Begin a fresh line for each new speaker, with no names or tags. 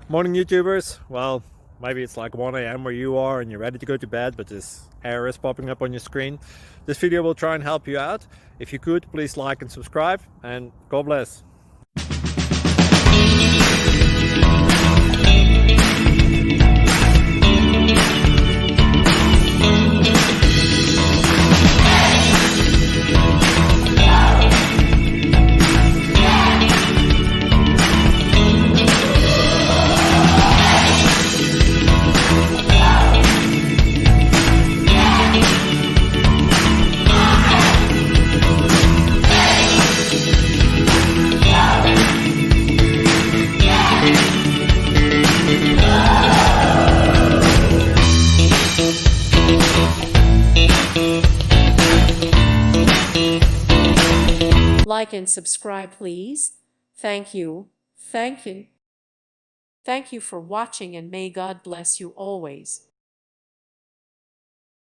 Morning YouTubers. Well, maybe it's like 1 a.m. where you are and you're ready to go to bed, but this error is popping up on your screen. This video will try and help you out. If you could, please like and subscribe, and God bless.
Like and subscribe, please. Thank you. Thank you. Thank you for watching, and may God bless you always.